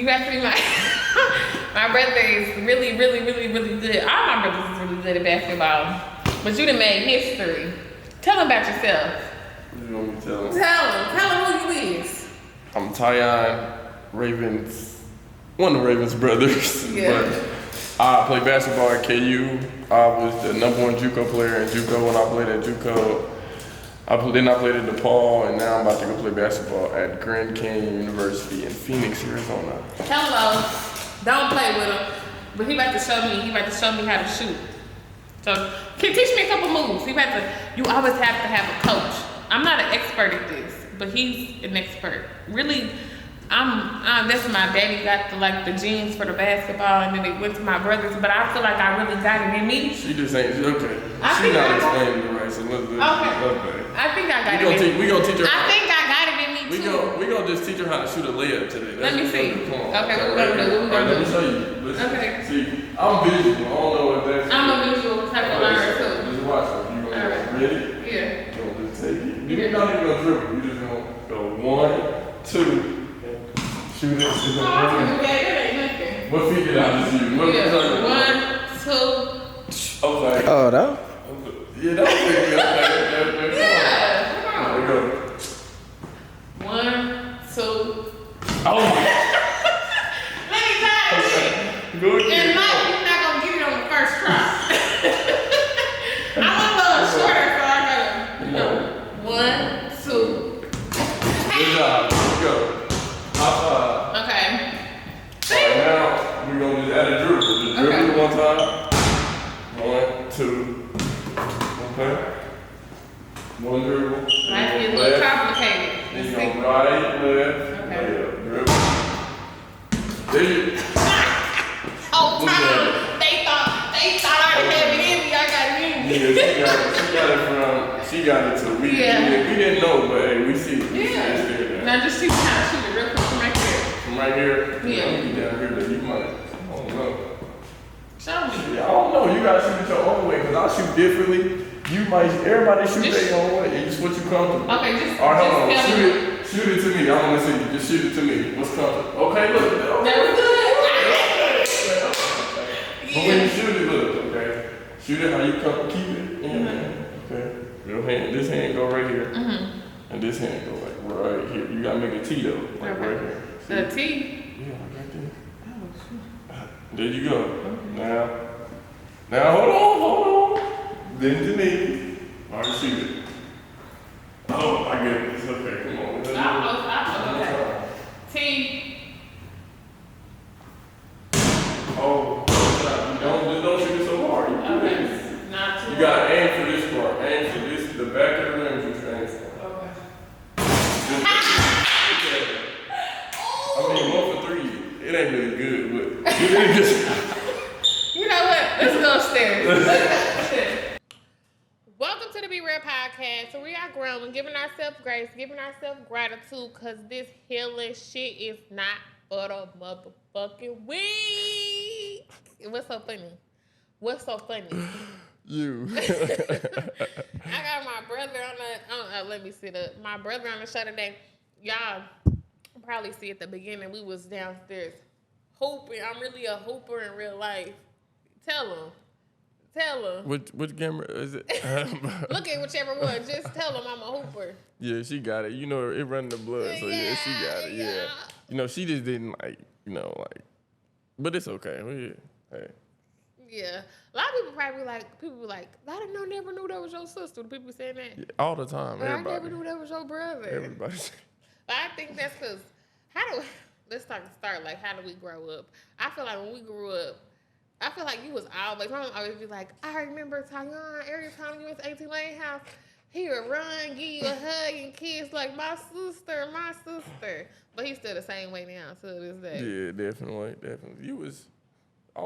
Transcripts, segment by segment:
You got to be my brother is really, really, really, really good. All my brothers is really good at basketball. But you done made history. Tell them about yourself. What you want me to tell them? Tell them who you is. I'm Tyon Ravens, one of the Ravens brothers. Yeah. But I play basketball at KU. I was the #1 JUCO player in JUCO when I played at JUCO. Then I played at DePaul, and now I'm about to go play basketball at Grand Canyon University in Phoenix, Arizona. Hello. Don't play with him. But he about to show me how to shoot. So can teach me a couple moves. You always have to have a coach. I'm not an expert at this, but he's an expert. Really, that's my daddy got the genes for the basketball, and then it went to my brothers. But I feel like I really got it in me. She just ain't okay. She's not explaining it right, so let's do it. Okay. I think I got it in me. We gonna teach her. I think I got it in me too. We gonna just teach her how to shoot a layup today. Let me see. Come on. Okay, what we gonna do? Let me show you. Listen. Okay. See, I'm visual. I don't know what that's. I'm a visual type of learner too. Just watch it. You gonna ready? Yeah. You gonna just take it. You're not even gonna dribble. You just gonna go 1, 2. Shoot it. What feet did I just use? 1, 2. Okay. Oh, no? Yeah, that was it. Yeah. Come on. There we go. 1, 2. Oh my. Let me try it. Go again. In life, you're not gonna get it on the first try. I'm a little shorter, so I gotta, 1, 2. Good job. Let's go. High five. Okay. Right now, we're gonna just add a dribble. Just dribble one time. 1, 2. Okay. One dribble. Might be a little complicated. Then you go right, left, layup, dribble. There you. Oh, time. They thought I had it in me. I got it in me. Yeah, she got it to we didn't know, but hey, we see. Yeah. Now just teach me how to shoot it real quick from right here. From right here? Yeah. I'm gonna be down here, but you might. I don't know. Show me. Yeah, I don't know. You gotta shoot it your own way, because I shoot differently. Everybody shoot their own way. It's what you comfortable. Okay, just. All right, hold on. Just Shoot it to me. I wanna see you. Just shoot it to me. What's comfortable? Okay, look. That was good. But when you shoot it, look, okay? Shoot it how you come, keep it in there, okay? Your hand, this hand go right here, and this hand go like right here. You gotta make a T though, like right here. See? The T? Yeah, right there. Oh, shoot. There you go. Okay. Now hold on. Then the knee. All right, shoot it. Oh my goodness, okay, come on. Okay. T. Oh, don't shoot it so hard. Okay. Not too You gotta aim for this part. Aim for this, the back of the rim is what you aim for. Okay. I mean, 1 for 3. It ain't really good, but it ain't just. You know what? Let's go upstairs. Welcome to the Be Real Podcast. So we are growing, giving ourselves grace, giving ourselves gratitude, because this healing shit is not for the motherfucking week. What's so funny? You. I got my brother on the, let me sit up. My brother on the show today. Y'all probably see at the beginning, we was downstairs hooping. I'm really a hooper in real life. Tell him. Which camera is it? Look at whichever one. Just tell him I'm a hooper. Yeah, she got it. You know, it run the blood, so yeah, she got it. Yeah. You know, she just didn't but it's okay. Hey. Yeah. A lot of people probably like, I didn't know, never knew that was your sister. The people saying that. Yeah, all the time. But everybody. I never knew that was your brother. Everybody. I think that's because, let's start, like, how do we grow up? I feel like when we grew up, I feel like you was always, my mom always be like, I remember Tyon, every time you went to 18 Lane House, he would run, give you a hug and kiss like my sister. But he's still the same way now to this day. Yeah, definitely. You was,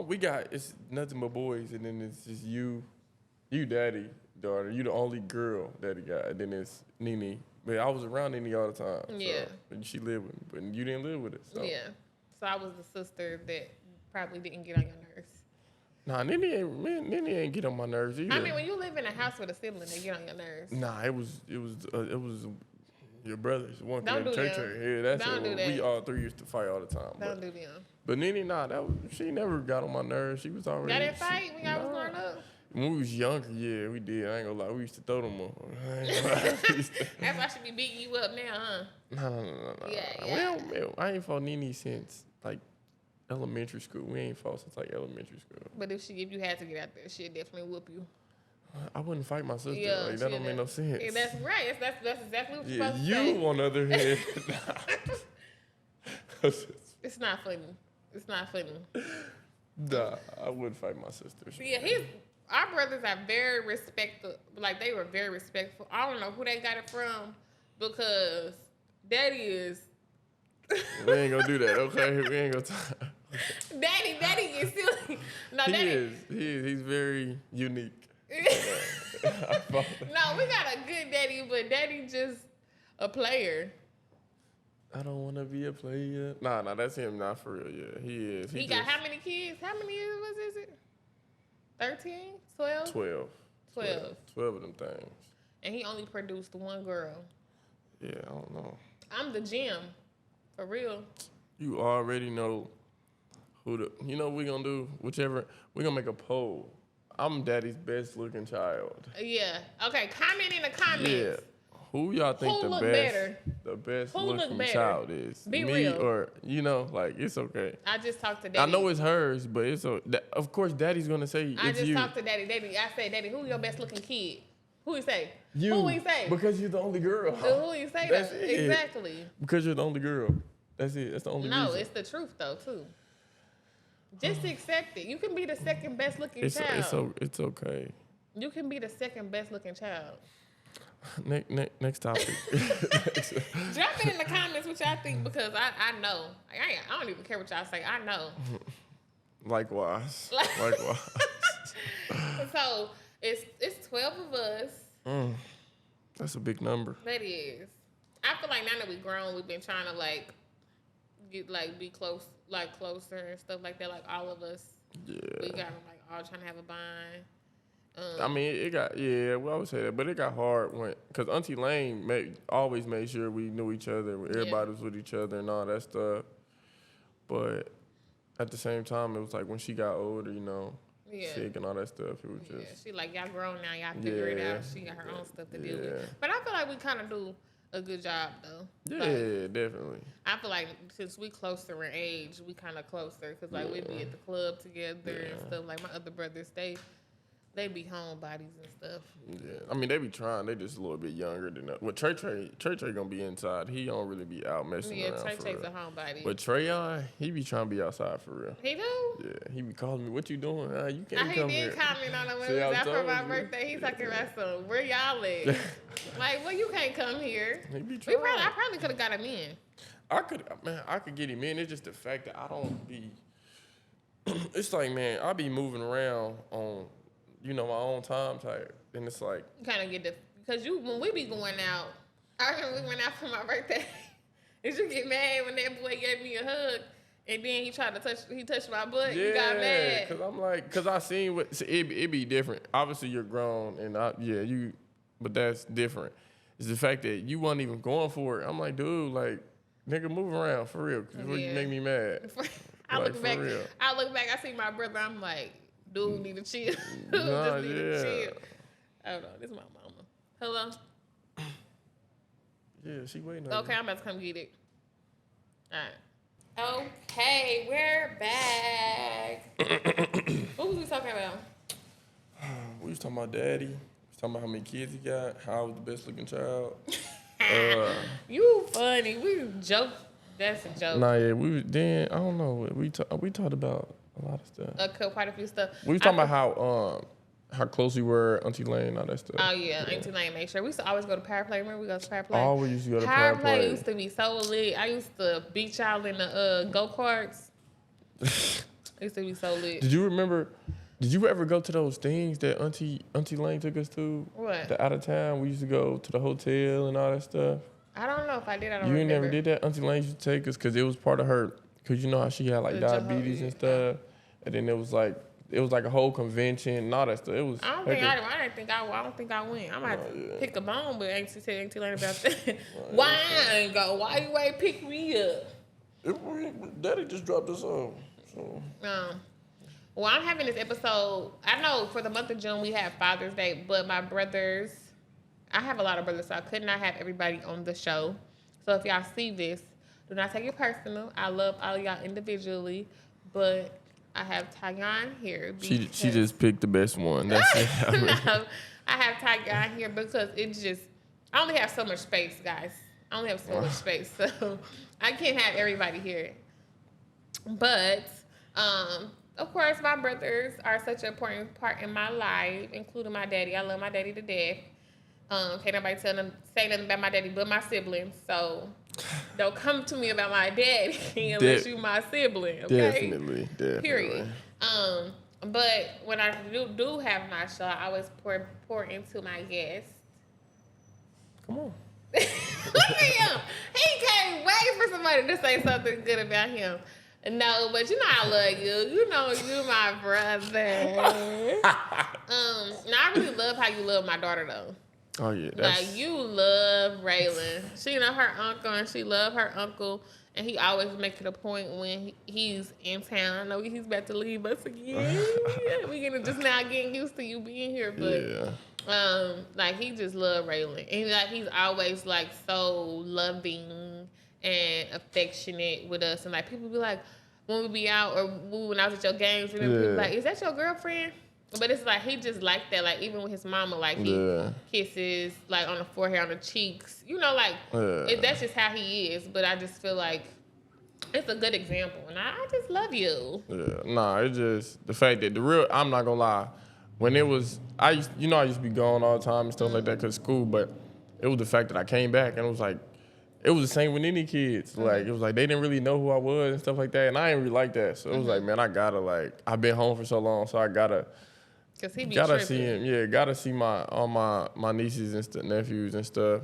we got, it's nothing but boys, and then it's just you daddy, daughter. You the only girl daddy got, and then it's Nene. But I was around Nene all the time. Yeah. So, and she lived with me, but you didn't live with us. So. Yeah. So I was the sister that probably didn't get on your nerves. Nah, Nene ain't get on my nerves either. I mean, when you live in a house with a sibling, they get on your nerves. Nah, it was Your brothers, one Don't named do Trey them. Trey. Yeah, that's Don't it. do that. We all three used to fight all the time. Don't do them. But Nene, she never got on my nerves. She was already. Y'all didn't fight when y'all was growing up? When we was younger, yeah, we did. I ain't gonna lie, we used to throw them up. That's why she be beating you up now, huh? No. Yeah. I ain't fought Nene since like elementary school. We ain't fought since like elementary school. But if you had to get out there, she'd definitely whoop you. I wouldn't fight my sister. Yeah, Like, that don't make no sense. Yeah, that's right. That's exactly what you're Yeah, supposed to say. you on the other hand. It's not funny. It's not funny. Nah, I wouldn't fight my sister. Yeah, our brothers are very respectful. Like, they were very respectful. I don't know who they got it from because Daddy is. We ain't gonna do that, okay? We ain't gonna talk. Daddy is silly. No, He Daddy is. He's very unique. No, we got a good daddy, but Daddy just a player. I don't want to be a player. Nah, that's him. Not for real. Yeah, he is. He got how many kids? How many years is it? 13? 12? 12. 12 of them things. And he only produced one girl. Yeah, I don't know. I'm the gem. For real. You already know you know what we gonna do? Whichever, we gonna make a poll. I'm Daddy's best looking child. Yeah. Okay, comment in the comments. Yeah. Who y'all think Who the look best better? the best Who look looking better? child is? Be Me real. or like it's okay. I just talked to Daddy. I know it's hers, but of course Daddy's gonna say I it's just you. talked to Daddy. I said, Daddy, who your best looking kid? Who he say? You. Who he say? Because you're the only girl. Who he say That's though? it. Exactly. Because you're the only girl. That's it. That's the only No, reason. it's the truth though too. Just accept it. You can be the second best looking child. It's okay. You can be the second best looking child. Next topic. Drop it in the comments what y'all think because I know. I don't even care what y'all say. I know. Likewise. So it's 12 of us. That's a big number. That is. I feel like now that we grown, we've been trying to be closer and stuff like that. Like all of us. Yeah. We got all trying to have a bond. I mean, we always say that, but it got hard because Auntie Lane always made sure we knew each other, everybody was with each other and all that stuff. But at the same time, it was like when she got older, sick and all that stuff, it was just. Yeah, she like, y'all grown now, y'all figure it out. She got her own stuff to deal with. But I feel like we kind of do a good job though. Yeah, definitely. I feel like since we closer in age, we kind of closer because we be at the club together and stuff. Like my other brothers, they be homebodies and stuff. Yeah, I mean they be trying. They just a little bit younger than us. Well, Trey gonna be inside. He don't really be out messing around. Yeah, Trey's real. a homebody. But Trayon, he be trying to be outside for real. He do? Yeah, he be calling me. What you doing? You can't He come did here. comment on it when See, it was I out for told my you. birthday. He's talking about some. Where y'all at? Like, well, you can't come here. He be trying. I probably could have got him in. I could get him in. It's just the fact that I don't be. It's like, man, I be moving around on, my own time type, and it's like. You kind of get because when we be going out, I remember we went out for my birthday. Did you get mad when that boy gave me a hug? And then he touched my butt. Yeah, You got mad. Cause I seen it be different. Obviously you're grown and but that's different. It's the fact that you wasn't even going for it. I'm like, dude, like, nigga, move around for real. Cause you make me mad. I look back. Real. I see my brother. I'm like, dude, need to chill. Just need to chill. Hold on, this is my mama. Hello. Yeah, she waiting. Okay, I'm about to come get it. All right. Okay, we're back. What was we talking about? We was talking about Daddy. We was talking about how many kids he got. How I was the best looking child. You funny. We joke. That's a joke. Nah, yeah, I don't know. We talked about a lot of stuff. Quite a few stuff. We was talking about how close we were, Auntie Lane, all that stuff. Oh yeah, Auntie Lane, make sure. We used to always go to Power Play. Remember we go to Power Play? Always used to go to Power Power Play. Play. Used to be so lit. I used to beat y'all in the go-karts. Used to be so lit. Did you ever go to those things that Auntie Lane took us to? What? The out of town. We used to go to the hotel and all that stuff. I don't know if I did. I don't You remember. never did that? Auntie Lane used to take us because it was part of her, because you know how she had like diabetes and stuff. And then it was like it was like a whole convention and all that stuff. It was. I don't think I went. I might pick a bone, but ain't too late about that. Why I ain't go? Why you ain't pick me up? Daddy just dropped us off. So. Well, I'm having this episode. I know for the month of June we have Father's Day, but my brothers, I have a lot of brothers, so I could not have everybody on the show. So if y'all see this, do not take it personal. I love all of y'all individually, but I have Tyon here. She just picked the best one. That's it. No, I have Tyon here because I only have so much space, guys. I only have so much space, so I can't have everybody here. But, of course, my brothers are such an important part in my life, including my daddy. I love my daddy to death. Can't nobody say nothing about my daddy but my siblings. So don't come to me about my daddy unless you my sibling. Okay? Definitely. Period. But when I do have my show, I always pour into my guests. Come on. Look at him. He can't wait for somebody to say something good about him. No, but you know I love you. You know you my brother. I really love how you love my daughter though. Oh yeah, like you love Raylan. She know her uncle and she love her uncle, and he always make it a point when he's in town. I know he's about to leave us again. We just now getting used to you being here, but like he just love Raylan, and like he's always like so loving and affectionate with us, and like people be like when we be out or when I was at your games, and people be like, "Is that your girlfriend?" But it's like he just like that. Like even with his mama, like he kisses like on the forehead, on the cheeks. You know, like that's just how he is. But I just feel like it's a good example, and I just love you. Yeah, nah, it's just the fact that I'm not gonna lie. When it was, I used to be gone all the time and stuff like that because of school. But it was the fact that I came back and it was like. It was the same with any kids. Like, it was like they didn't really know who I was and stuff like that. And I didn't really like that. So it was like, man, I gotta, like, I've been home for so long, so I gotta see him. Yeah, gotta see all my nieces and nephews and stuff.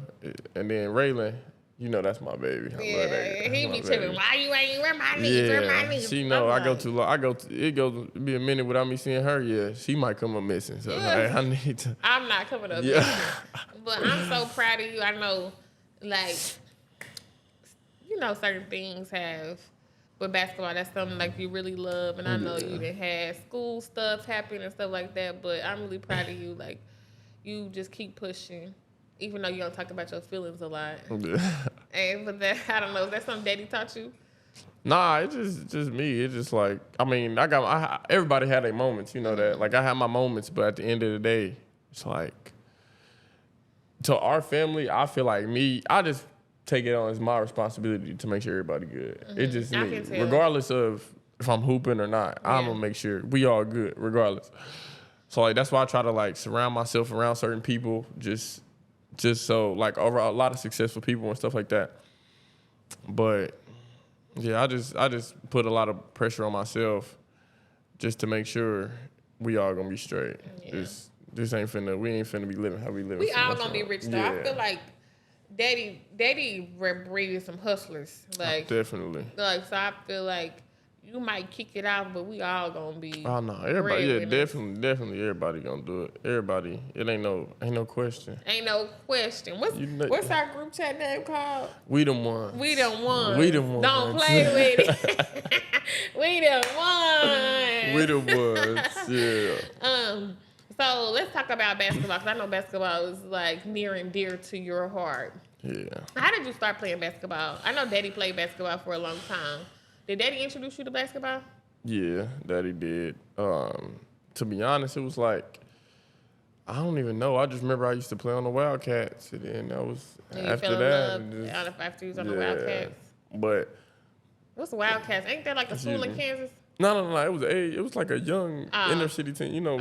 And then Raylan, you know that's my baby. I love that. He be tripping. Why you ain't where my niece? Where my niece? She know I go too long. It be a minute without me seeing her. Yeah, she might come up missing. So like, I need to. I'm not coming up missing. But I'm so proud of you. I know, like. You know, certain things have with basketball. That's something like you really love, and I know you done had school stuff happen and stuff like that. But I'm really proud of you. Like you just keep pushing, even though you don't talk about your feelings a lot. Yeah. And but that I don't know. Is that something Daddy taught you? Nah, it's just me. It's just like I mean, everybody had their moments. You know that. Like I had my moments, but at the end of the day, it's like to our family. I feel like I just. Take it on as my responsibility to make sure everybody good. It's just me. Regardless of if I'm hooping or not, I'm gonna make sure we all good, regardless. So like that's why I try to like surround myself around certain people, just so like over a lot of successful people and stuff like that. But yeah, I just put a lot of pressure on myself just to make sure we all gonna be straight. Yeah. We ain't finna be living how we live. We all gonna be rich though. Yeah. I feel like Daddy breeded some hustlers. Like definitely. Like so I feel like you might kick it out, but we all gonna be. Oh no, everybody, definitely everybody gonna do it. Everybody. It ain't no question. Ain't no question. What's our group chat name called? We them ones. We them ones. We them ones. Don't play with it. We them ones. We them ones, yeah. So let's talk about basketball, because I know basketball is like near and dear to your heart. Yeah. How did you start playing basketball? I know Daddy played basketball for a long time. Did Daddy introduce you to basketball? Yeah, Daddy did. To be honest, it was like, I don't even know. I just remember I used to play on the Wildcats, and then that was after that. After you was on the Wildcats. But what's the Wildcats? Ain't that like a school in Kansas? No. It was like a young inner city team. You know,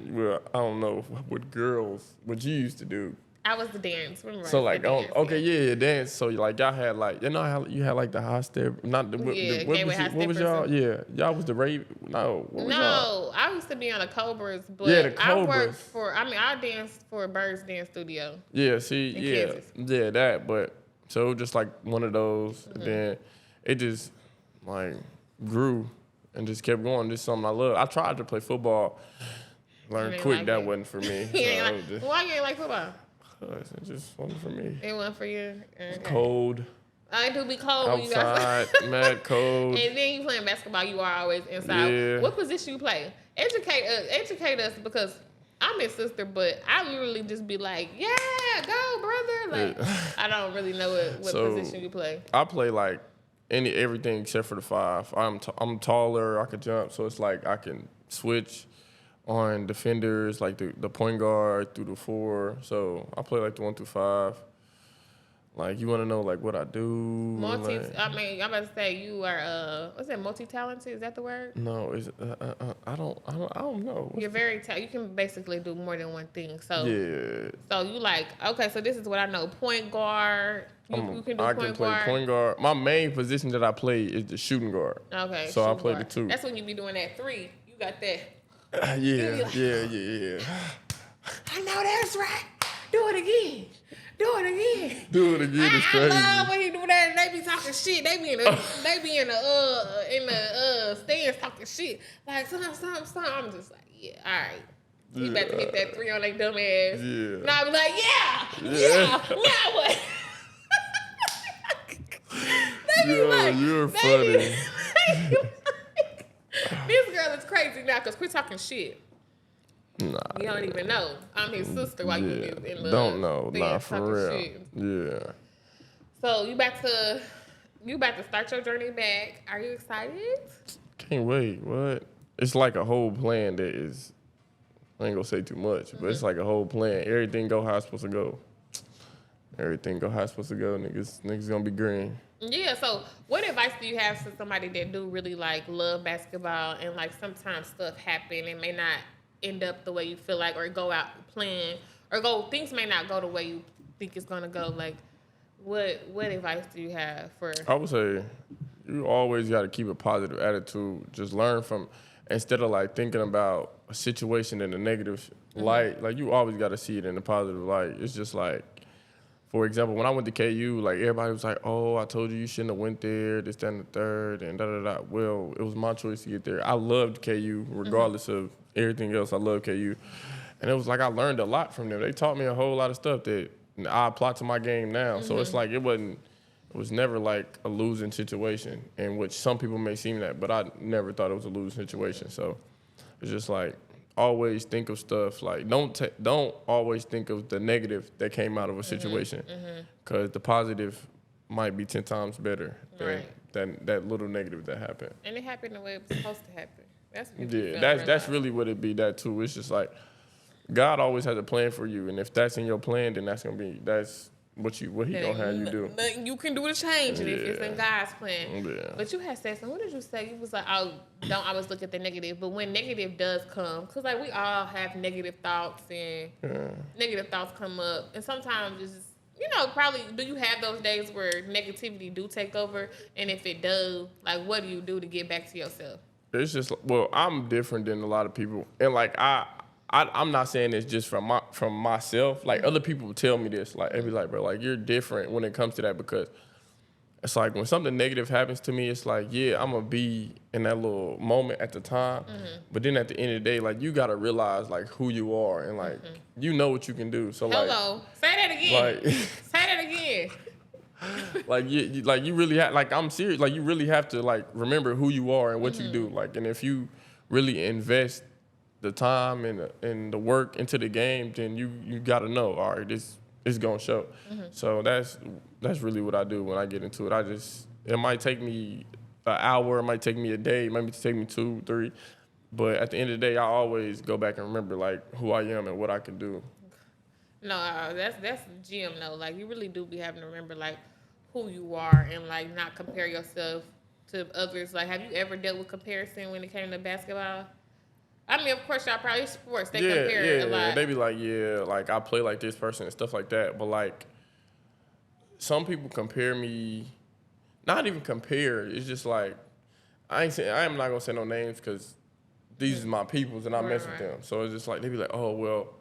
well, I don't know what you used to do. I was the dance. Remember? So like, dance. So like y'all had like, you know how you had like the high step, not the what was y'all? Yeah, y'all was the Raven. No, what was y'all? I used to be on the Cobras, but the Cobras. I danced for Bird's Dance Studio. Yeah, that. But so just like one of those, and then it just like grew. and just kept going. This is something I love. I tried to play football, learned quick like that it. wasn't for me. Why you ain't like football? It just wasn't for me. It wasn't for you. Okay. Cold. I do be cold when you Outside, guys. mad cold. And then you playing basketball, you are always inside. Yeah. What position you play? Educate us because I'm his sister, but I literally just be like, yeah, go, brother. Like, I don't really know what position you play. I play like everything except for the 5. I'm taller. I could jump, so it's like I can switch on defenders, like the point guard through the 4. So I play like the 1 through 5. Like, you want to know, like, what I do? I'm about to say you are, what's that, multi-talented? Is that the word? No, I don't know. You're very talented. You can basically do more than one thing. So, yeah. So you like, okay, so this is what I know. Point guard. You can do I point can play guard. point guard. My main position that I play is the shooting guard. Okay. So I play the 2. That's when you be doing that 3. You got that. Yeah. I know that's right. Do it again. Do it again. It's crazy. I love when he do that and they be talking shit. They be in the stands talking shit. Like, some. I'm just like, yeah, all right. You about to hit that 3 on that dumb ass. Yeah. And I be like, yeah. Now what? You're funny. This girl is crazy now because we're talking shit. Nah. You don't even know. I'm his sister while you in the don't know. thing Nah, for talking real. shit. Yeah. So you about to start your journey back. Are you excited? Can't wait. What? It's like a whole plan that is, I ain't gonna say too much, but it's like a whole plan. Everything go how it's supposed to go. Niggas gonna be green. Yeah, so what advice do you have to somebody that do really like love basketball and like sometimes stuff happen and may not end up the way you feel like or go out plan or things may not go the way you think it's gonna go. Like what advice do you have for I would say you always gotta keep a positive attitude. Just learn from instead of like thinking about a situation in a negative light, like you always gotta see it in a positive light. It's just like, for example, when I went to KU, like everybody was like, "Oh, I told you shouldn't have went there, this, that, and the third, and da da da." Well, it was my choice to get there. I loved KU, regardless of everything else. I love KU, and it was like I learned a lot from them. They taught me a whole lot of stuff that I apply to my game now. So it's like it was never like a losing situation, in which some people may seem that, but I never thought it was a losing situation. So it's just like, always think of stuff like don't always think of the negative that came out of a situation, because the positive might be 10 times better than that little negative that happened. And it happened the way it was supposed to happen. That's what That's really what it be. That too. It's just like God always has a plan for you, and if that's in your plan, then that's what he gonna have you do. You can do the change if it's in God's plan. Yeah. But you had said something. What did you say? You was like, "Oh, don't always look at the negative." But when negative does come, because like we all have negative thoughts and negative thoughts come up, and sometimes it's just, probably do you have those days where negativity do take over? And if it does, like, what do you do to get back to yourself? It's just, well, I'm different than a lot of people, and like I'm not saying this just from myself. Like other people tell me this, like they be like, bro, like you're different when it comes to that, because it's like when something negative happens to me, it's like, yeah, I'm gonna be in that little moment at the time, but then at the end of the day, like you gotta realize like who you are and like you know what you can do. So Hello, say that again. Like, say that again. like you really have, like I'm serious, like you really have to like remember who you are and what you do, like, and if you really invest the time and the work into the game, then you gotta know, all right, this is gonna show. So that's really what I do when I get into it. It might take me an hour, it might take me a day, it might take me 2, 3, but at the end of the day, I always go back and remember like who I am and what I can do. No, that's Jim though. Like you really do be having to remember like who you are and like not compare yourself to others. Like, have you ever dealt with comparison when it came to basketball? I mean, of course, y'all probably sports. They compare a lot. They be like, like I play like this person and stuff like that. But like, some people compare me, not even compare. It's just like, I am not gonna say no names because these are my peoples and I mess with them. So it's just like they be like, oh well,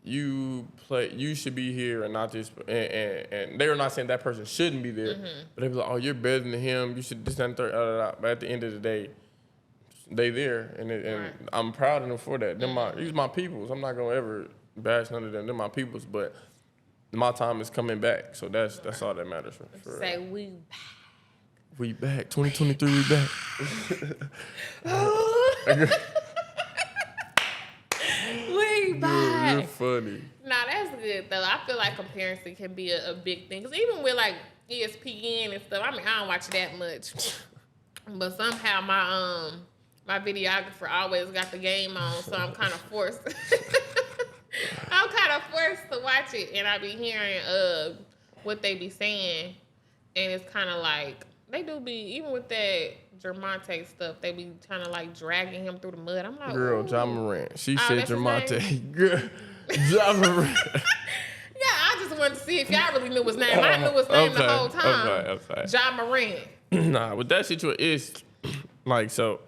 you should be here and not this. And they're not saying that person shouldn't be there, but they be like, oh, you're better than him. You should this and third. But at the end of the day, they there, and I'm proud of them for that. These my peoples. I'm not gonna ever bash none of them. They're my peoples, but my time is coming back. So that's all that matters for Say we back. We back. 2023, we back. We back. You're funny. Nah, that's good though. I feel like comparison can be a big thing. Cause even with like ESPN and stuff, I mean, I don't watch that much, but somehow my videographer always got the game on, so I'm kind of forced. I'm kind of forced to watch it, and I be hearing what they be saying, and it's kind of like they do be, even with that Jermonte stuff, they be trying to like dragging him through the mud. I'm like, girl, ooh. John Moran. She said that's his Jermonte. Girl, John Moran. Yeah, I just wanted to see if y'all really knew his name. I knew his name the whole time. Okay. John Moran. Nah, with that situation, it's like, so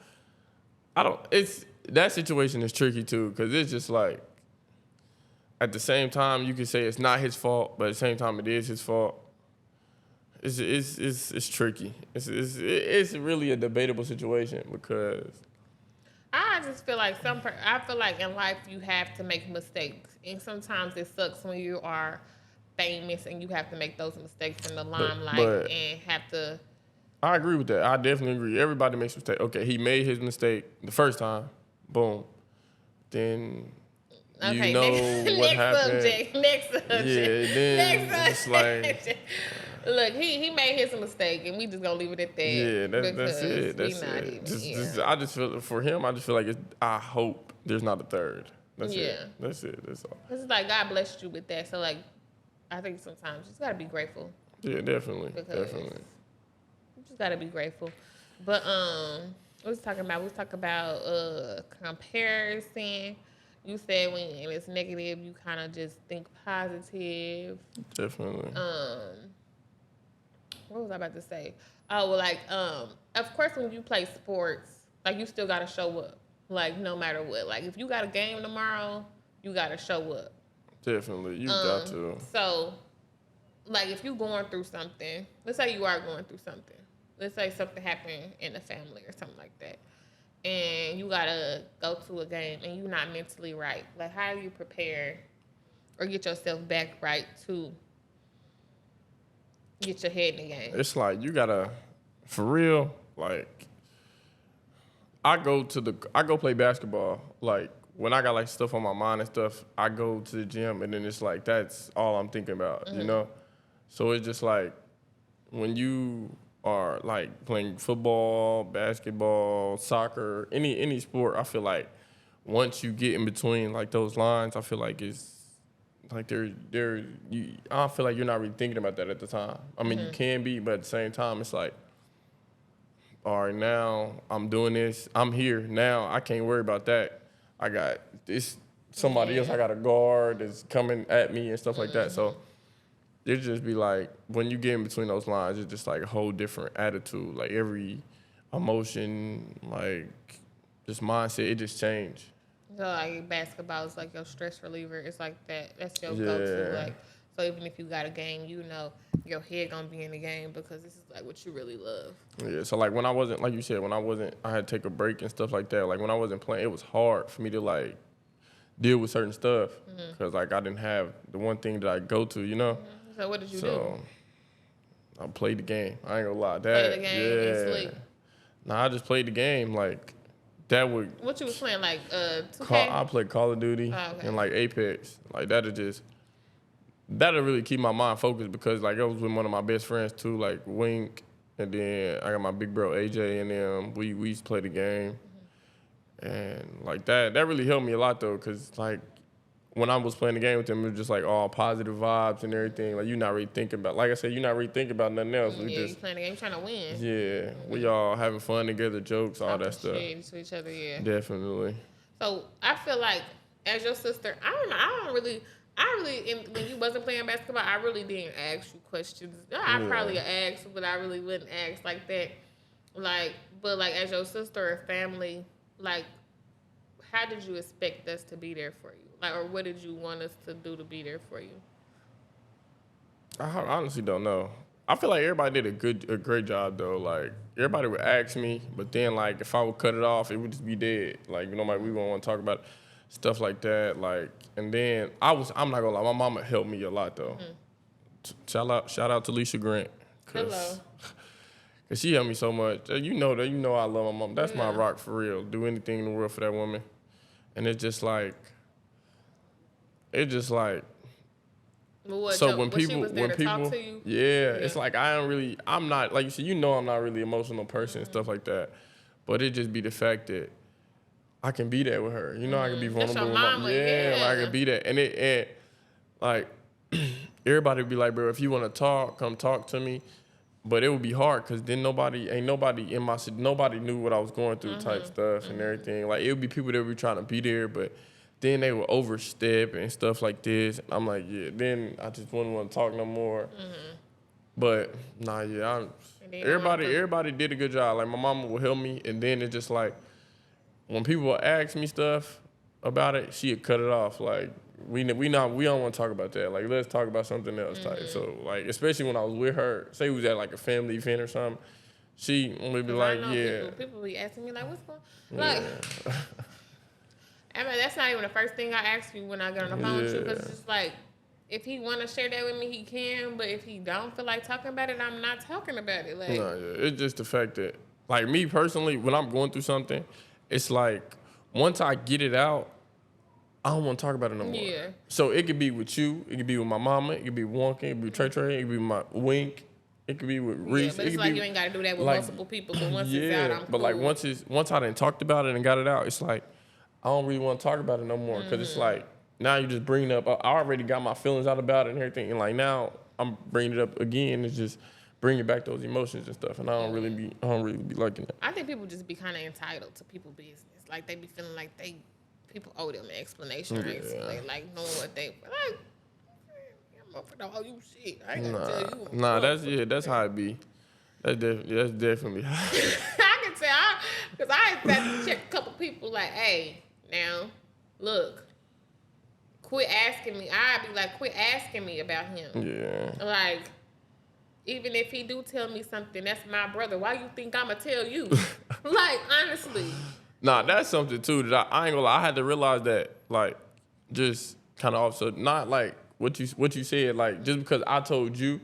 that situation is tricky too, because it's just like, at the same time, you can say it's not his fault, but at the same time, it is his fault. It's tricky. It's really a debatable situation because I just feel like I feel like in life you have to make mistakes, and sometimes it sucks when you are famous and you have to make those mistakes in the limelight and have to. I agree with that. I definitely agree. Everybody makes mistakes. Okay, he made his mistake the first time. Boom. Then you know what happened. Next subject. Yeah, then it's like. Look, he made his mistake, and we just gonna leave it at that. Yeah, that's it. That's it. I just feel for him. I just feel like I hope there's not a third. That's it. That's it. That's all. This is like God blessed you with that. So like, I think sometimes you just gotta be grateful. Yeah, definitely. You just gotta be grateful. But we was talking about comparison. You said when it's negative, you kind of just think positive. Definitely. What was I about to say? Oh, well, like, of course, when you play sports, like, you still got to show up, like, no matter what. Like, if you got a game tomorrow, you got to show up. Definitely, you got to. So, like, if you going through something, let's say you are going through something. Let's say something happened in the family or something like that, and you got to go to a game, and you're not mentally right. Like, how do you prepare or get yourself back right to get your head in the game? It's like you gotta, for real. Like, I go play basketball. Like when I got like stuff on my mind and stuff, I go to the gym, and then it's like that's all I'm thinking about, you know. So it's just like when you are like playing football, basketball, soccer, any sport, I feel like once you get in between like those lines, I feel like it's like I don't feel like you're not really thinking about that at the time. I mean, you can be, but at the same time, it's like, all right, now I'm doing this. I'm here now. I can't worry about that. I got this somebody else I got to guard that's coming at me and stuff like that. So it just be like when you get in between those lines, it's just like a whole different attitude. Like every emotion, like just mindset, it just changed. So like basketball is like your stress reliever. It's like that. That's your go-to. Like, so even if you got a game, you know your head gonna be in the game because this is like what you really love. Yeah. So like when I wasn't, like you said, I had to take a break and stuff like that. Like when I wasn't playing, it was hard for me to like deal with certain stuff because like I didn't have the one thing that I go to, you know. So what did you do? I played the game. I ain't gonna lie. Play the game and sleep. Nah, I just played the game like. That would. What you was playing, like 2K? I played Call of Duty and like Apex. Like that'll really keep my mind focused because like I was with one of my best friends too, like Wink, and then I got my big bro AJ and them. We used to play the game, and like that really helped me a lot though, cause like when I was playing the game with them, it was just like all positive vibes and everything. Like you're not really thinking about, like I said, you're not really thinking about nothing else. You playing the game, trying to win. Yeah, we all having fun together, jokes, all that stuff. Shit to each other, yeah. Definitely. So I feel like as your sister, I really, when you wasn't playing basketball, I really didn't ask you questions. I probably asked, but I really wouldn't ask like that. Like, but like as your sister or family, like, how did you expect us to be there for you? Like, or what did you want us to do to be there for you? I honestly don't know. I feel like everybody did a great job though. Like everybody would ask me, but then like if I would cut it off, it would just be dead. Like we wouldn't want to talk about it, stuff like that. Like, and then I'm not gonna lie, my mama helped me a lot though. Shout out to Lisa Grant. Hello. Cause she helped me so much. You know I love my mom. That's my rock for real. Do anything in the world for that woman. And it's just like. What, So when people talk to you? Yeah, it's like I'm not, like you said, I'm not really an emotional person and stuff like that. But it just be the fact that I can be there with her. I can be vulnerable with my mama. I can be there. And like everybody would be like, bro, if you want to talk, come talk to me. But it would be hard because then nobody knew what I was going through type stuff and everything. Like it would be people that would be trying to be there, but then they would overstep and stuff like this. I'm like, yeah, then I just wouldn't want to talk no more. But nah, yeah, everybody did a good job. Like my mama would help me, and then it's just like when people would ask me stuff about it, she'd cut it off. Like we don't want to talk about that. Like let's talk about something else type. So like especially when I was with her, say we was at like a family event or something, she would be like, yeah. People be asking me like, what's going on? Like. I mean, that's not even the first thing I ask you when I get on the phone with you, because it's just like, if he want to share that with me, he can, but if he don't feel like talking about it, I'm not talking about it. Like, it's just the fact that, like me personally, when I'm going through something, it's like, once I get it out, I don't want to talk about it no more. Yeah. So it could be with you, it could be with my mama, it could be with Wonka, it could be with Trey Trey, it could be with my Wink, it could be with Reese. Yeah, but it's like you ain't got to do that with multiple people, but once it's out, I'm cool. But like once I done talked about it and got it out, it's like, I don't really want to talk about it no more because it's like now you just bring it up. I already got my feelings out about it and everything, and like now I'm bringing it up again. It's just bringing back those emotions and stuff, and I don't really be liking it. I think people just be kind of entitled to people's business. Like they be feeling like people owe them an explanation, like knowing what they like. I'm up for the whole you shit. I ain't gonna tell you. That's how it be. That's definitely how. I can tell because I had to check a couple people like, hey. Now, look, quit asking me. I'd be like, quit asking me about him. Yeah. Like, even if he do tell me something, that's my brother. Why you think I'ma tell you? Like, honestly. Nah, that's something too that I ain't gonna lie. I had to realize that, like, just kind of also not like what you said. Like, just because I told you.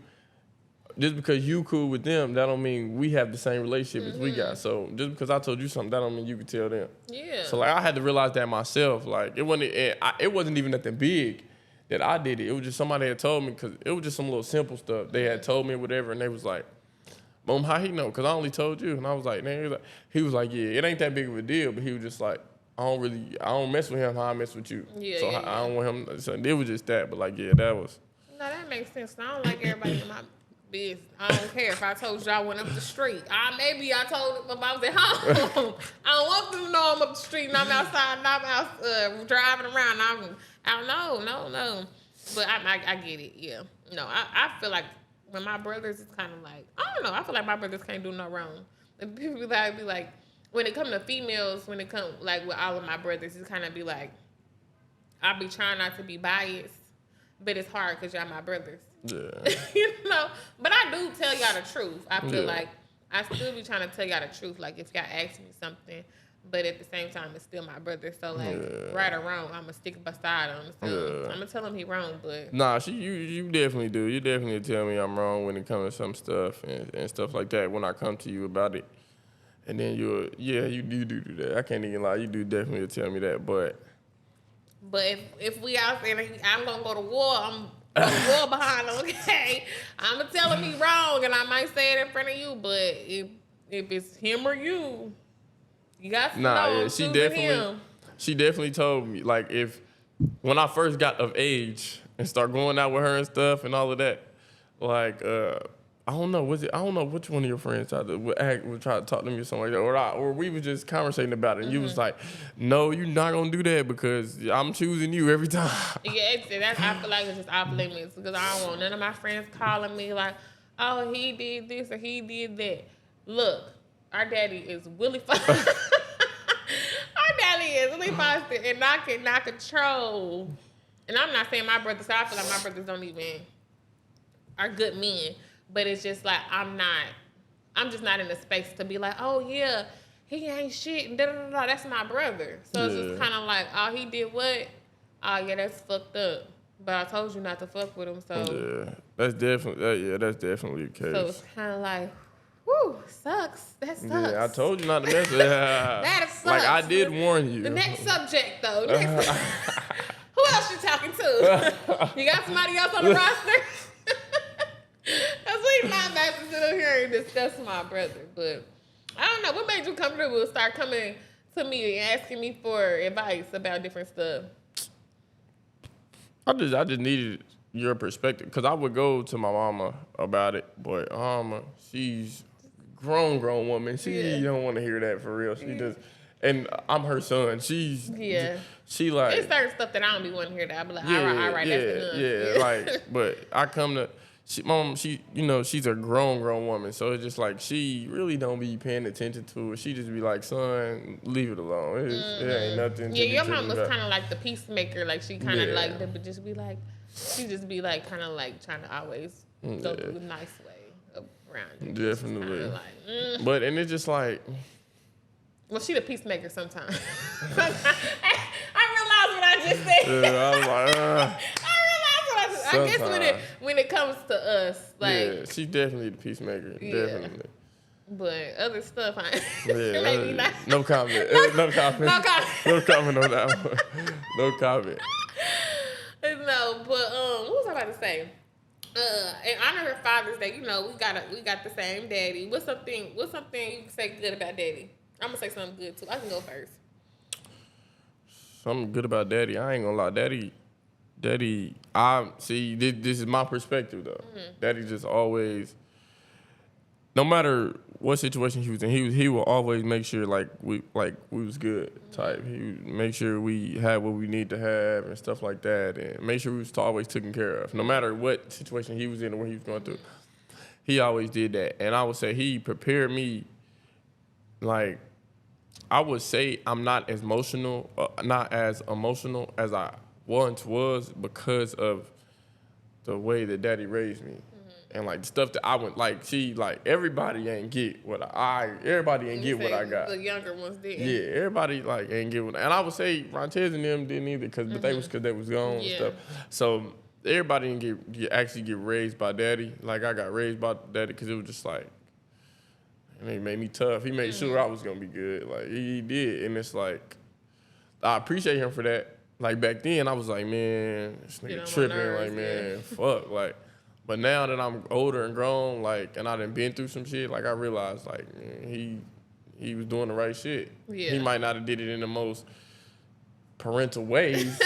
Just because you cool with them, that don't mean we have the same relationship as we got. So just because I told you something, that don't mean you can tell them. Yeah. So like I had to realize that myself. Like it wasn't even nothing big that I did it. It was just somebody had told me because it was just some little simple stuff. They had told me or whatever, and they was like, "Mom, how he know? Because I only told you." And I was like, "Man," he was like, "Yeah, it ain't that big of a deal." But he was just like, I don't mess with him how I mess with you. Yeah. So I don't want him. So it was just that. But like, yeah, that was. No, that makes sense. I don't like everybody in my business. I don't care if I told you I went up the street. Maybe I told them I was at home. I don't want them to know I'm up the street and I'm outside and I'm out driving around. No. But I get it. Yeah. No, I feel like when my brothers, it's kind of like, I don't know. I feel like my brothers can't do no wrong. And people be like, when it come to females, when it come like with all of my brothers, it's kind of be like, I be trying not to be biased. But it's hard because y'all my brothers. Yeah. But I do tell y'all the truth. I feel like I still be trying to tell y'all the truth. Like if y'all ask me something, but at the same time, it's still my brother. So like right or wrong, I'm gonna stick beside him. So I'm gonna tell him he wrong. But nah, you definitely do. You definitely tell me I'm wrong when it comes to some stuff and stuff like that. When I come to you about it, and then you do that. I can't even lie. You do definitely tell me that, but. But if we out there and I'm gonna go to war, I'm going to war behind him, okay? I'm gonna tell him he wrong and I might say it in front of you, but if it's him or you got to know him. She definitely told me, like, when I first got of age and start going out with her and stuff and all of that, like, I don't know which one of your friends would try to talk to me or something like that, or we was just conversating about it, and you was like, "No, you're not gonna do that because I'm choosing you every time." Yeah, I feel like it's just off limits because I don't want none of my friends calling me like, "Oh, he did this or he did that." Look, our daddy is Willie Foster. Our daddy is Willie Foster, and I cannot control. And I'm not saying my brothers. I feel like my brothers are good men. But it's just like, I'm not I'm just not in the space to be like, oh yeah, he ain't shit. And da da da da. That's my brother. So it's just kind of like, oh, he did what? Oh yeah, that's fucked up. But I told you not to fuck with him. So Yeah, that's definitely the case. So it's kind of like, whew, sucks. That sucks. Yeah, I told you not to mess with that. That sucks. Like, I did warn you. The next subject, though. Who else you talking to? You got somebody else on the roster? Because we not about to sit up here and discuss my brother. But I don't know. What made you comfortable to start coming to me and asking me for advice about different stuff? I just needed your perspective, because I would go to my mama about it, but she's grown woman. She don't want to hear that for real. She just, and I'm her son. She like, there's certain stuff that I don't be wanting to hear that I be like, all right, that's enough. Like, but I come to. She's a grown woman, so it's just like she really don't be paying attention to it. She just be like, son, leave it alone. It ain't nothing. Yeah, your mom was kind of like the peacemaker. Like she kind of like, but just be like, she just be like, kind of like trying to always go through the nice way around you. Definitely. But and it's just like, well, she the peacemaker sometimes. I realized what I just said. Yeah, I was like, I guess when it comes to us, like she's definitely the peacemaker, definitely. But other stuff, maybe not. No comment. No comment. No comment on that one. No comment. No, but what was I about to say? In honor of Father's Day, we got the same daddy. What's something you can say good about daddy? I'm gonna say something good too. I can go first. Something good about daddy. I ain't gonna lie, daddy. I see. This is my perspective though. Mm-hmm. Daddy just always, no matter what situation he was in, he will always make sure we was good type. He would make sure we had what we need to have and stuff like that, and make sure we was always taken care of, no matter what situation he was in or what he was going through. He always did that, and I would say he prepared me. Like, I would say I'm not as emotional as I once was because of the way that daddy raised me. And like the stuff that I went, everybody ain't get what I got. The younger ones did. Yeah, everybody ain't get what, and I would say Rontez and them didn't either, but they was gone and stuff. So everybody didn't actually get raised by daddy. Like I got raised by daddy because it was just like, and he made me tough. He made sure I was gonna be good. Like he did, and it's like I appreciate him for that. Like back then, I was like, man, this nigga tripping. Nerves, like, man, fuck. Like, but now that I'm older and grown, like, and I done been through some shit, like I realized, like, man, he was doing the right shit. Yeah. He might not have did it in the most parental ways,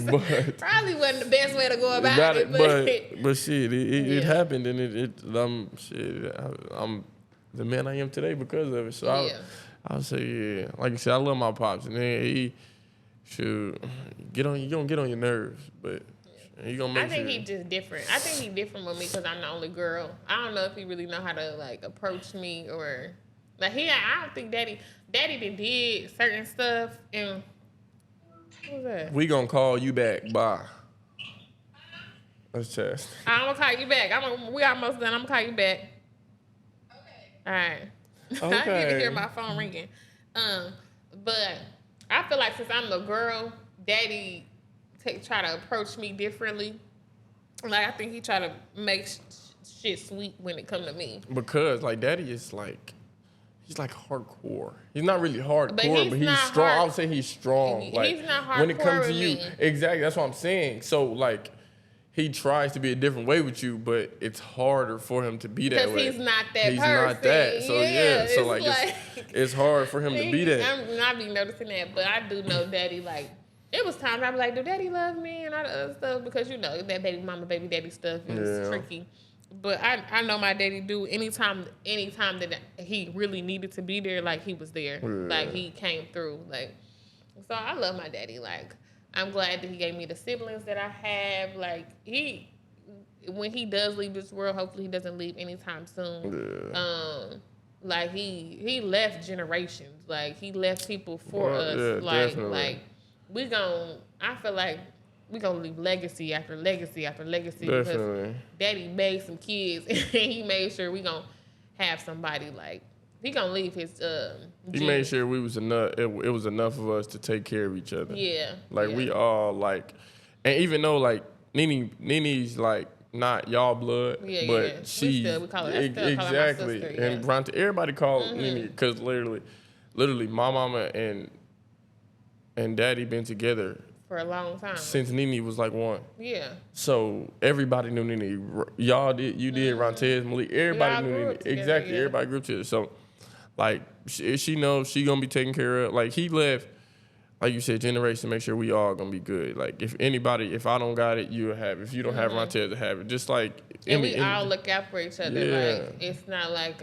but probably wasn't the best way to go about it. But shit, it happened, and I'm the man I am today because of it. So I would say, like you said, I love my pops, and then he. You gonna get on your nerves, but you gonna make sure. I think he's just different. I think he's different with me because I'm the only girl. I don't know if he really know how to like approach me or like I don't think daddy did certain stuff and what was that? We gonna call you back. Bye. Let's test. I'm gonna call you back. We almost done. I'm gonna call you back. Okay. All right. Okay. I get to hear my phone ringing. But I feel like since I'm the girl, daddy try to approach me differently. Like, I think he try to make shit sweet when it come to me. Because, like, daddy is like, he's like hardcore. He's not really hardcore, but he's strong. I would say he's strong. He's like, not hardcore when it comes to you. Me. Exactly, that's what I'm saying. So, like, he tries to be a different way with you, but it's harder for him to be that way. Because he's not that person. He's not that. So, so like it's hard for him to be that. I'm not be noticing that, but I do know daddy, like, it was times I was like, do daddy love me and all the other stuff? Because, that baby mama, baby daddy stuff is tricky. But I know my daddy do. Anytime that he really needed to be there, like, he was there. Yeah. Like, he came through. Like, so I love my daddy. Like, I'm glad that he gave me the siblings that I have. Like, when he does leave this world, hopefully he doesn't leave anytime soon. Yeah. Like, he left generations. Like, he left people for us. Yeah, like I feel like we gonna leave legacy after legacy after legacy. Definitely. Because daddy made some kids and he made sure we gonna have somebody like he gonna leave his He gym. made sure we was enough. It was enough of us to take care of each other. Yeah. Like yeah. we all like, and even though like Nini's like not y'all blood, Yeah, but yeah. she's We call her, I still call her my exactly. sister, yeah. And Bronte, everybody called Nini because literally, my mama and daddy been together For a long time. since Nini was like 1. Yeah. So everybody knew Nini. Y'all did, you did, Rontez, Malik. Everybody all knew grew Nini. up together, Exactly. yeah. Everybody grew up together. So, like, she knows she gonna be taken care of. Like he left, like you said, generation. Make sure we all gonna be good. Like if I don't got it, you'll have it. If you don't have Rontez, to have it. Just like And we all look out for each other. Yeah. Like it's not like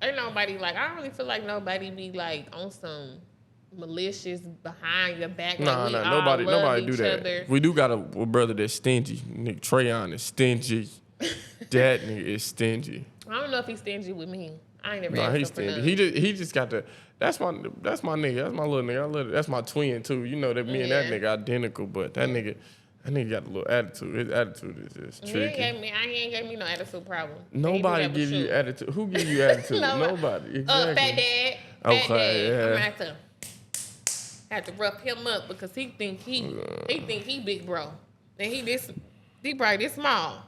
ain't nobody like I don't really feel like nobody be like on some malicious behind your back. Like Nah, we all nobody love do each that. other. We do got a brother that's stingy. Nick Trayon is stingy. That nigga is stingy. I don't know if he's stingy with me. I ain't never Nah, asked he's him for stingy. none. He just got the. That's my nigga. That's my little nigga. I love it. That's my twin too. You know that me and that Yeah. nigga identical, but that nigga got a little attitude. His attitude is He tricky. ain't gave me no attitude problem. Nobody give you attitude. Who give you attitude? Nobody. Nobody. Exactly. Fat dad. Okay, yeah. I'm gonna have to rough him up because he think he big bro. And he probably this small.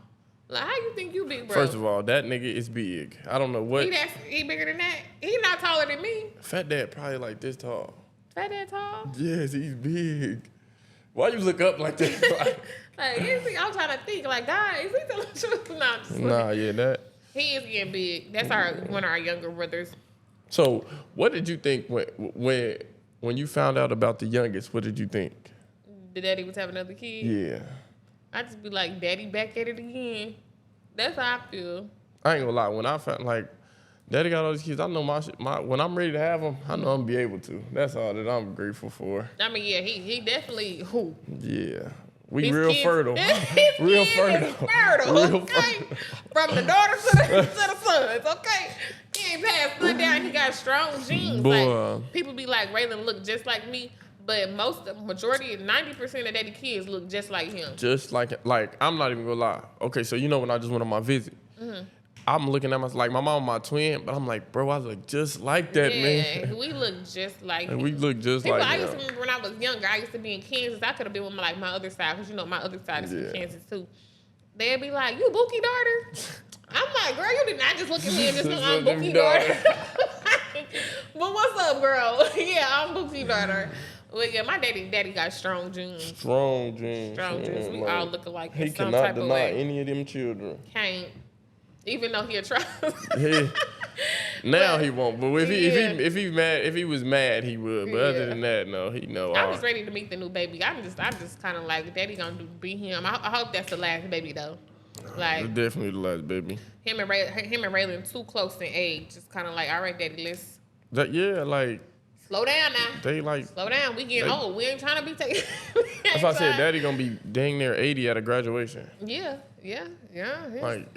Like how you think you big bro? First of all, that nigga is big. I don't know what. He bigger than that. He not taller than me. Fat dad probably like this tall. Fat dad tall. Yes, he's big. Why you look up like that? Like I'm trying to think. Like God, is he telling the truth? No, I'm just Nah, yeah, that. He is getting big. That's one of our younger brothers. So, what did you think when you found out about the youngest? What did you think? The daddy was having another kid. Yeah, I just be like, daddy back at it again. That's how I feel. I ain't gonna lie. When I found like, daddy got all these kids, I know my when I'm ready to have them, I know I'm gonna be able to. That's all that I'm grateful for. I mean, yeah, he definitely Yeah, we his real kids- fertile. his Real kids fertile. is fertile. Real Okay, fertile. from the daughter to the sons. Okay, he ain't passed foot down. He got strong genes. Boy. Like people be like, Raylan look just like me, but majority, 90% of daddy kids look just like him. Just like I'm not even gonna lie. Okay, so you know when I just went on my visit, I'm looking at my mom, my twin, but I'm like, bro, I look just like that, Yeah, man. we look just like And him. we look just People, like I used him. to remember when I was younger, I used to be in Kansas. I could have been with my other side, because my other side is Yeah. from Kansas too. They'd be like, you Bookie daughter? I'm like, girl, you did not just look at me and just think I'm Bookie daughter. But what's up, girl? Yeah, I'm Bookie daughter. Well, yeah, my daddy got strong genes. Strong genes. Strong genes. We all look alike in He some cannot type of deny way. any of them children. Can't. Even though he a try. Now he won't. But Yeah. if he was mad, he would. But other than that, no, he know. I was ready to meet the new baby. I'm just kind of like, daddy gonna be him. I hope that's the last baby though. Like Definitely the last baby. him and Raylan too close in age. It's kind of like, all right, daddy, let's Like slow down now. they like. Slow down. We getting old. We ain't trying to be taking. That's why I said daddy gonna be dang near 80 at a graduation. Yeah. Like,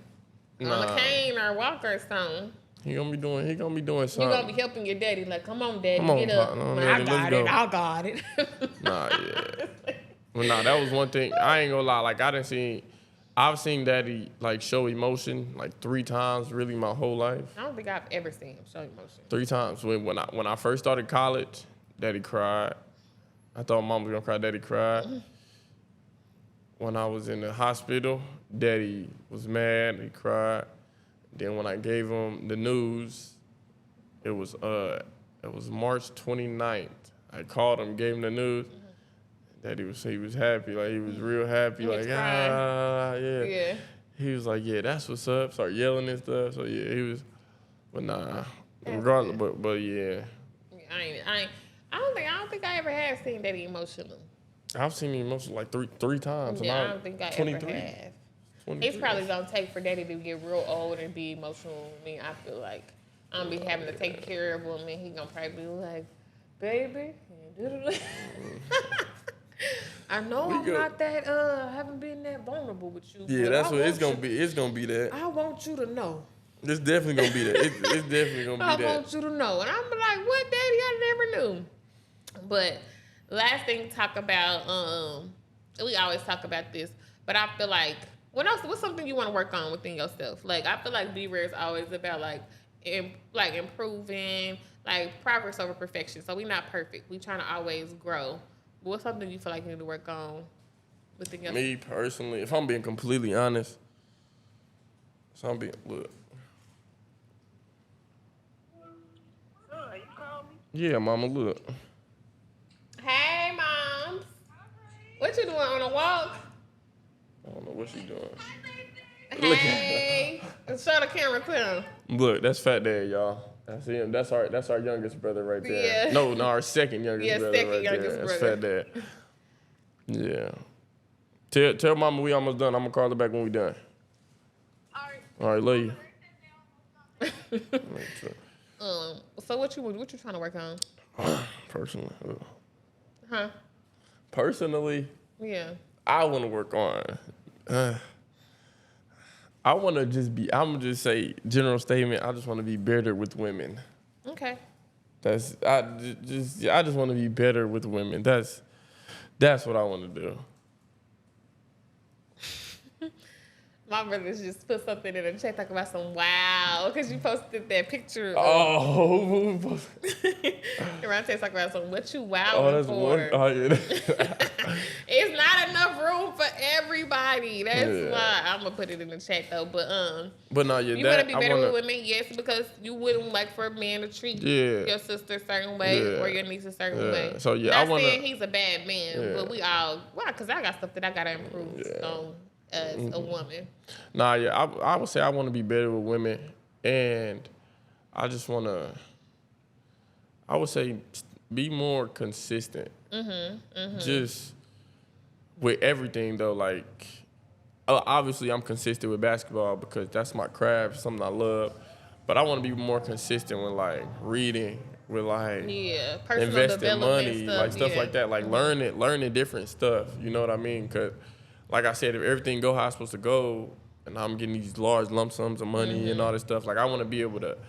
On nah, a cane or a walker or something. he gonna be doing You something. gonna be helping your daddy. Like, come on, daddy, Come on, get up. Pop. No, Like, daddy, I let's got go. it. I got it. Nah, yeah. Well, nah, that was one thing. I ain't gonna lie. Like, I've seen daddy like show emotion like 3 times really my whole life. I don't think I've ever seen him show emotion. 3 times. When I first started college, daddy cried. I thought mom was gonna cry. Daddy cried. When I was in the hospital, daddy was mad. He cried. Then when I gave him the news, it was March 29th. I called him, gave him the news. Daddy he was happy. Like he was real happy. He was Like crying. yeah. Yeah. He was like, yeah, that's what's up. Started yelling and stuff. So yeah, he was. But nah, That's regardless. good. But yeah, I don't think I ever have seen daddy emotional. I've seen him emotional like three times. Yeah, and I don't think I 23. ever have. 23. It's probably gonna take for daddy to get real old and be emotional with me. I feel like I'm gonna be having to take care of him, and he gonna probably be like, "Baby," I know I'm not that. Haven't been that vulnerable with you. Yeah, but that's I what it's want gonna you- be. It's gonna be that. I want you to know. It's definitely gonna be that. It's definitely gonna I be that. want you to know. And I'm like, what, daddy? I never knew. But last thing to talk about, we always talk about this, but I feel like What else? What's something you want to work on within yourself? Like I feel like Be Rare is always about like improving, like progress over perfection. So we're not perfect. We trying to always grow. What's something you feel like you need to work on within yourself? Me personally, if I'm being completely honest, so I'm being look. You call me? Yeah, mama, look. Hey, moms. What you doing on a walk? I don't know what she doing. Hey. Show the camera to him. Look, that's Fat Dad, y'all. That's him. That's our youngest brother right there. Yeah. No, our second youngest brother second right youngest there. That's brother. Fat Dad. Yeah. Tell mama we almost done. I'm gonna call her back when we done. All right, love you. So what you trying to work on? Personally. Huh? Personally, Yeah. I want to work on. I want to just be. I'm gonna just say general statement. I just want to be better with women. Okay. I just want to be better with women. That's what I want to do. My brothers just put something in the chat talking about some wow because you posted that picture. Oh, Around talking about some what you wowing oh, that's for. one. Oh, yeah. It's not enough room for everybody. That's Yeah. why I'm gonna put it in the chat though. But no, yeah, you want to be better with women, yes, because you wouldn't like for a man to treat your sister a certain way or your niece a certain way. So yeah, not I want saying to. he's a bad man, but we all because I got stuff that I gotta improve on as a woman. Nah, yeah, I would say I want to be better with women, and I just want to. I would say be more consistent. Just with everything though, like obviously I'm consistent with basketball because that's my craft, something I love. But I want to be more consistent with like reading, with like personal investing development money, stuff, like stuff like that, like learning different stuff. You know what I mean? Cause like I said, if everything go how it's supposed to go, and I'm getting these large lump sums of money and all this stuff, like I want to be able to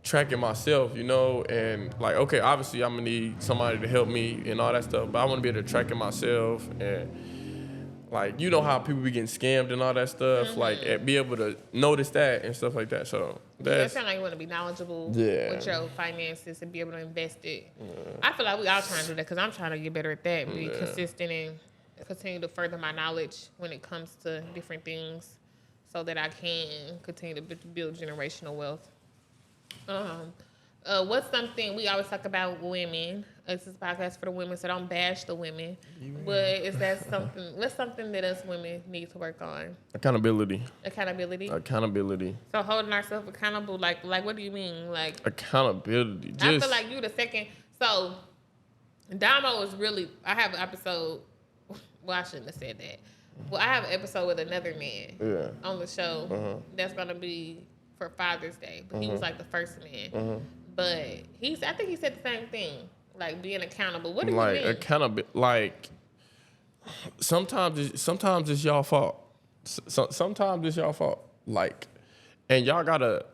track it myself, you know, and like, okay, obviously I'm gonna need somebody to help me and all that stuff, but I want to be able to track it myself and like, you know how people be getting scammed and all that stuff, like be able to notice that and stuff like that. So it sounds like you want to be knowledgeable with your finances and be able to invest it. I feel like we all trying to do that because I'm trying to get better at that, be consistent and continue to further my knowledge when it comes to different things so that I can continue to build generational wealth. What's something we always talk about women? This is a podcast for the women, so don't bash the women. But is that something? What's something that us women need to work on? Accountability. So holding ourselves accountable, like what do you mean? Like accountability. I feel like you the second. So Damo is really. I have an episode. Well, I shouldn't have said that. Well, I have an episode with another man on the show that's gonna be for Father's Day, but he was like the first man. But I think he said the same thing, like being accountable. What do you mean? Accountable, like sometimes it's y'all fault. Sometimes it's y'all fault. Like, and y'all gotta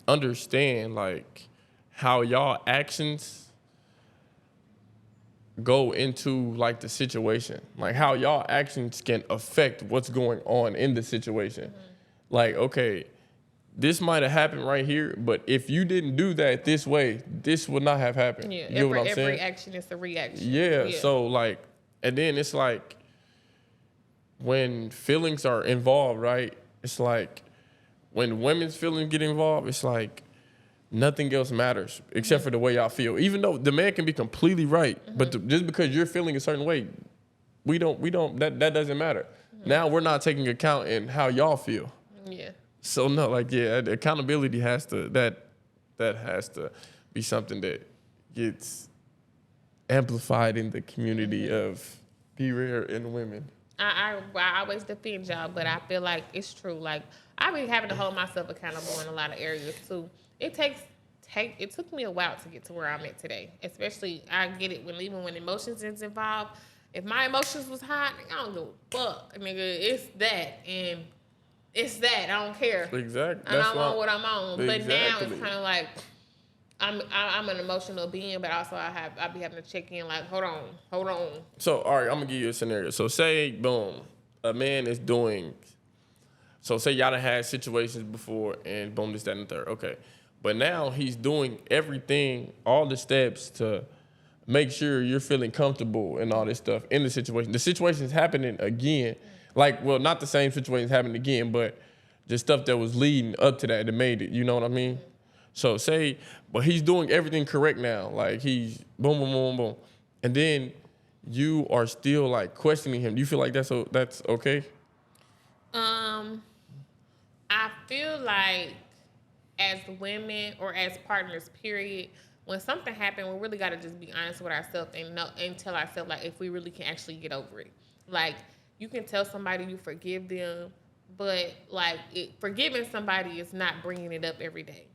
understand like how y'all actions go into like the situation, like how y'all actions can affect what's going on in the situation. Like, okay, this might have happened right here, but if you didn't do that this way, this would not have happened. Yeah, you know what I'm saying? Every action is a reaction. Yeah, so like, and then it's like when feelings are involved, right? It's like when women's feelings get involved, it's like nothing else matters except for the way y'all feel. Even though the man can be completely right, but just because you're feeling a certain way, that doesn't matter. Now we're not taking account in how y'all feel. Yeah. So no, like accountability has to that has to be something that gets amplified in the community of Be Rare and women. I always defend y'all, but I feel like it's true. Like I be having to hold myself accountable in a lot of areas too. It took me a while to get to where I'm at today. Especially I get it even when emotions is involved. If my emotions was high, I don't give a fuck, nigga. It's that and it's that. I don't care. Exactly. And I'm on what I'm on. Exactly. But now it's kind of like I'm an emotional being, but also I be having to check in. Like, hold on. So all right, I'm gonna give you a scenario. So say, boom, a man is doing So say y'all done had situations before and boom, this, that, and the third. Okay. But now he's doing everything, all the steps to make sure you're feeling comfortable and all this stuff in the situation. The situation's happening again. Like, well, not the same situation's happening again, but the stuff that was leading up to that made it. You know what I mean? So say, but he's doing everything correct now. Like he's boom, boom, boom, boom. And then you are still like questioning him. Do you feel like that's okay? I feel like as women or as partners, period, when something happened, we really got to just be honest with ourselves and tell ourselves like if we really can actually get over it. Like you can tell somebody you forgive them, but like forgiving somebody is not bringing it up every day.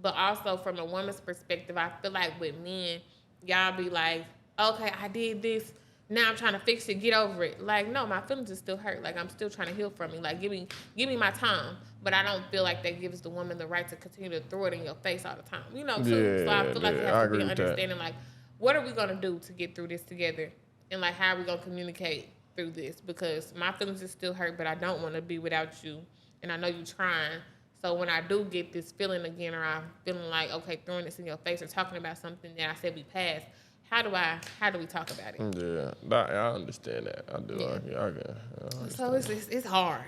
But also from a woman's perspective, I feel like with men, y'all be like, okay, I did this. Now I'm trying to fix it, get over it. Like, no, my feelings are still hurt. Like, I'm still trying to heal from it. Like, give me my time. But I don't feel like that gives the woman the right to continue to throw it in your face all the time. You know, too. Yeah, so I feel like you have to be with that. understanding, like, what are we going to do to get through this together? And, like, how are we going to communicate through this? Because my feelings are still hurt, but I don't want to be without you. And I know you're trying. So when I do get this feeling again, or I'm feeling like, okay, throwing this in your face or talking about something that I said we passed, how do we talk about it? Yeah, I understand that. I do. Yeah. So it's hard.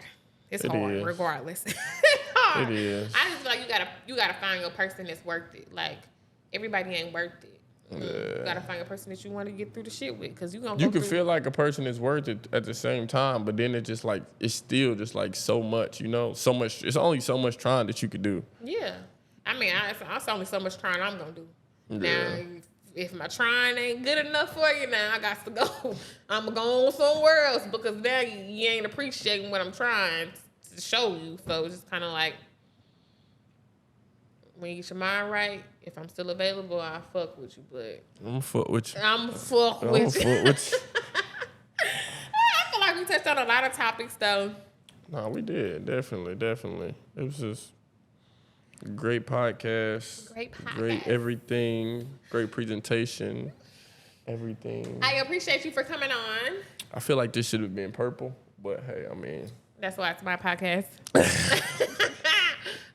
It's hard, is. regardless. It's hard. It is. I just feel like you gotta find your person that's worth it. Like everybody ain't worth it. Yeah. You gotta find a person that you want to get through the shit with, because you can feel like a person is worth it at the same time, but then it's still just like so much, you know, so much. It's only so much trying that you could do. Yeah, I mean, it's only so much trying I'm gonna do. Yeah. Now, if my trying ain't good enough for you, now I got to go. I'm gonna go on somewhere else, because now you ain't appreciating what I'm trying to show you. So it's just kind of like, when you get your mind right, if I'm still available, I'll fuck with you. But I'm fuck with you. I'm fuck with you. I feel like we touched on a lot of topics, though. No, we did. Definitely. It was just a great podcast. Great everything. Great presentation. Everything. I appreciate you for coming on. I feel like this should have been purple, but hey, I mean. That's why it's my podcast.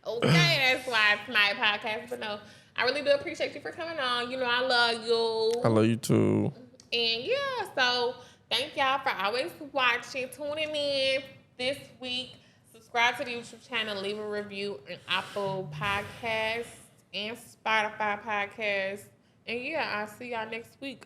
Okay, that's why it's my podcast. But no, I really do appreciate you for coming on. You know, I love you. I love you too. And yeah, so thank y'all for always watching, tuning in this week. Subscribe to the YouTube channel, leave a review on Apple Podcasts and Spotify Podcasts. And yeah, I'll see y'all next week.